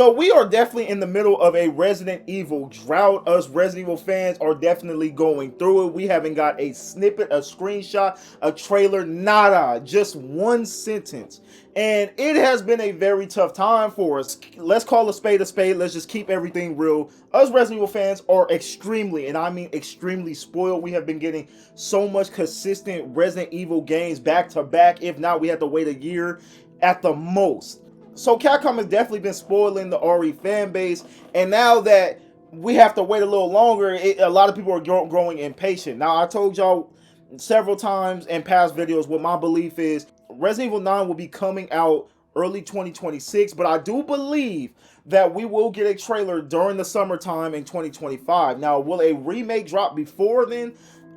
So we are definitely in the middle of a Resident Evil drought. Us Resident Evil fans are definitely going through it. We haven't got a snippet, a screenshot, a trailer, nada, just one sentence. And it has been a very tough time for us. Let's call a spade a spade. Let's just keep everything real. Us Resident Evil fans are extremely, and I mean extremely spoiled. We have been getting so much consistent Resident Evil games back to back. If not, we have to wait a year at the most. So Capcom has definitely been spoiling the RE fan base, and now that we have to wait a little longer, a lot of people are growing impatient. Now, I told y'all several times in past videos what my belief is. Resident Evil 9 will be coming out early 2026, but I do believe that we will get a trailer during the summertime in 2025. Now, will a remake drop before then?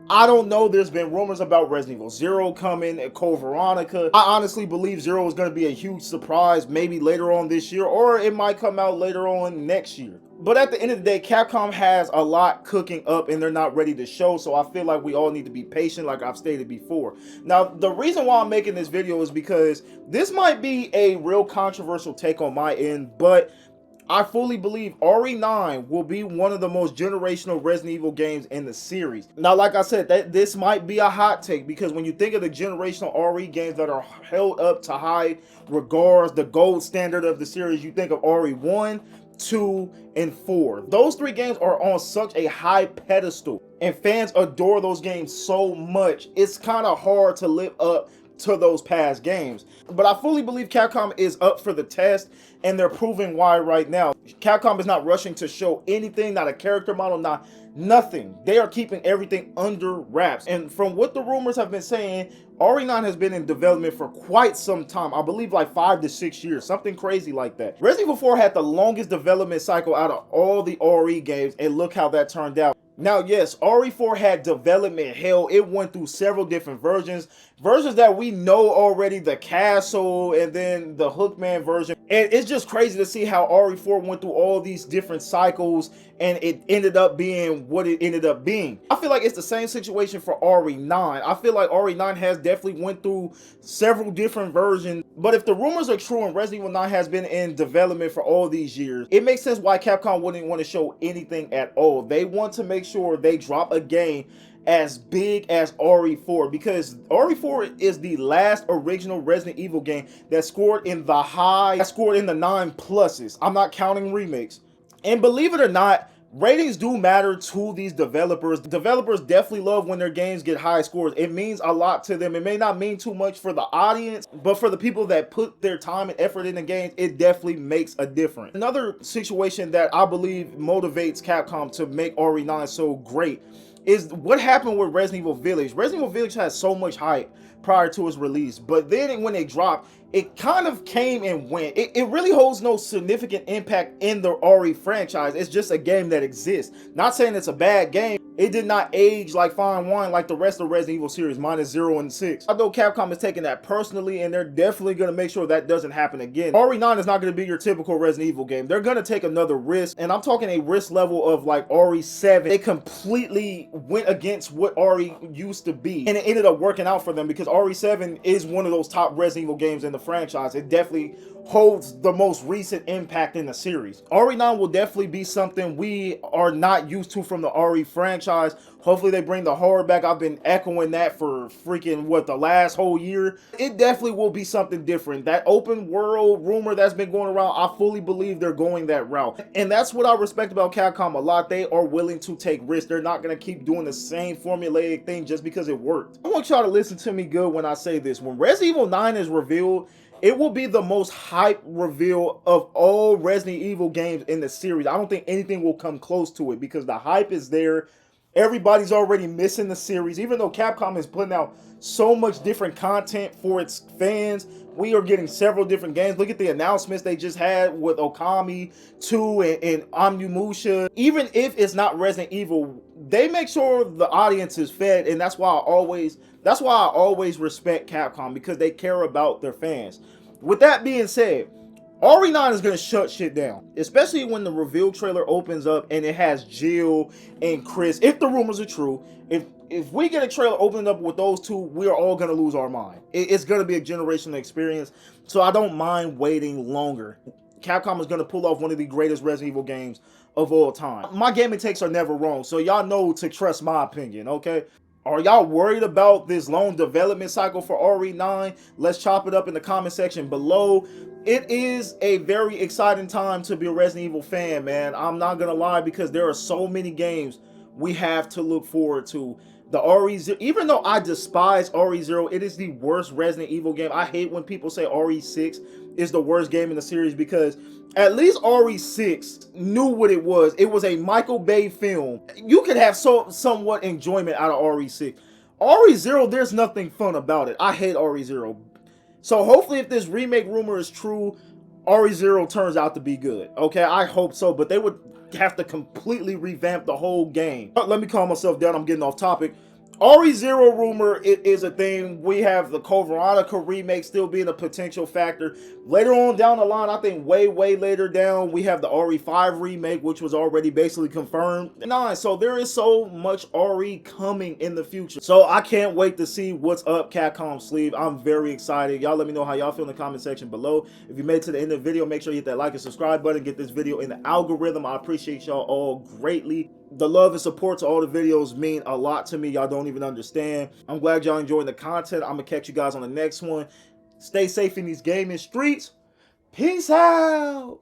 I don't know. There's been rumors about Resident Evil 0 coming, Code Veronica. I honestly believe 0 is going to be a huge surprise, maybe later on this year, or it might come out later on next year. But at the end of the day, Capcom has a lot cooking up and they're not ready to show, so I feel like we all need to be patient, like I've stated before. Now, the reason why I'm making this video is because this might be a real controversial take on my end, but I fully believe RE9 will be one of the most generational Resident Evil games in the series. Now, like I said, this might be a hot take, because when you think of the generational RE games that are held up to high regards, the gold standard of the series, you think of RE1, 2, and 4. Those three games are on such a high pedestal, and fans adore those games so much, it's kind of hard to live up to those past games. But I fully believe Capcom is up for the test, and they're proving why right now. Capcom is not rushing to show anything, not a character model, not nothing. They are keeping everything under wraps. And from what the rumors have been saying, RE9 has been in development for quite some time. I believe like 5 to 6 years, something crazy like that. Resident Evil 4 had the longest development cycle out of all the RE games, and look how that turned out. Now, yes, RE4 had development hell. It went through several different versions that we know already, the castle and then the Hookman version. And it's just crazy to see how RE4 went through all these different cycles and it ended up being what it ended up being. I feel like it's the same situation for RE9. I feel like RE9 has definitely went through several different versions. But if the rumors are true and Resident Evil 9 has been in development for all these years, it makes sense why Capcom wouldn't want to show anything at all. They want to make sure they drop a game as big as RE4, because RE4 is the last original Resident Evil game that scored in the 9 pluses. I'm not counting remakes. And believe it or not, ratings do matter to these developers. Developers definitely love when their games get high scores. It means a lot to them. It may not mean too much for the audience, but for the people that put their time and effort in the games, it definitely makes a difference. Another situation that I believe motivates Capcom to make RE9 so great is what happened with Resident Evil Village. Resident Evil Village had so much hype prior to its release, but then when it dropped, it kind of came and went. It really holds no significant impact in the RE franchise. It's just a game that exists. Not saying it's a bad game. It did not age like fine wine like the rest of the Resident Evil series, minus 0 and 6. Although Capcom is taking that personally, and they're definitely going to make sure that doesn't happen again. RE9 is not going to be your typical Resident Evil game. They're going to take another risk, and I'm talking a risk level of like RE7. They completely went against what RE used to be, and it ended up working out for them, because RE7 is one of those top Resident Evil games in the franchise. It definitely holds the most recent impact in the series. RE9 will definitely be something we are not used to from the RE franchise. Hopefully they bring the horror back. I've been echoing that for freaking the last whole year. It definitely will be something different. That open world rumor that's been going around, I fully believe they're going that route. And that's what I respect about Capcom a lot. They are willing to take risks. They're not going to keep doing the same formulaic thing just because it worked. I want y'all to listen to me good when I say this. When Resident Evil 9 is revealed, it will be the most hype reveal of all Resident Evil games in the series. I don't think anything will come close to it, because the hype is there. Everybody's already missing the series. Even though Capcom is putting out so much different content for its fans, we are getting several different games. Look at the announcements they just had with Okami 2 and Onimusha. Even if it's not Resident Evil, they make sure the audience is fed, and that's why I always respect Capcom, because they care about their fans. With that being said, RE9 is going to shut shit down, especially when the reveal trailer opens up and it has Jill and Chris. If the rumors are true, if we get a trailer opening up with those two, we are all going to lose our mind. It's going to be a generational experience, so I don't mind waiting longer. Capcom is going to pull off one of the greatest Resident Evil games of all time. My gaming takes are never wrong, so y'all know to trust my opinion, okay? Are y'all worried about this long development cycle for RE9? Let's chop it up in the comment section below. It is a very exciting time to be a Resident Evil fan, man. I'm not gonna lie, because there are so many games we have to look forward to. The RE0, even though I despise RE0, it is the worst Resident Evil game. I hate when people say RE6 is the worst game in the series, because at least RE6 knew what it was. It was a Michael Bay film. You could have somewhat enjoyment out of RE6. RE0, there's nothing fun about it. I hate RE0. So hopefully, if this remake rumor is true, RE0 turns out to be good. Okay, I hope so, but they would have to completely revamp the whole game. But let me calm myself down, I'm getting off topic. RE0 rumor is a thing. We have the Code Veronica remake still being a potential factor. Later on down the line, I think way later down, we have the RE5 remake, which was already basically confirmed. So there is so much RE coming in the future. So I can't wait to see what's up Capcom's sleeve. I'm very excited. Y'all let me know how y'all feel in the comment section below. If you made it to the end of the video, make sure you hit that like and subscribe button. Get this video in the algorithm. I appreciate y'all all greatly. The love and support to all the videos mean a lot to me. Y'all don't even understand. I'm glad y'all enjoying the content. I'm gonna catch you guys on the next one. Stay safe in these gaming streets. Peace out.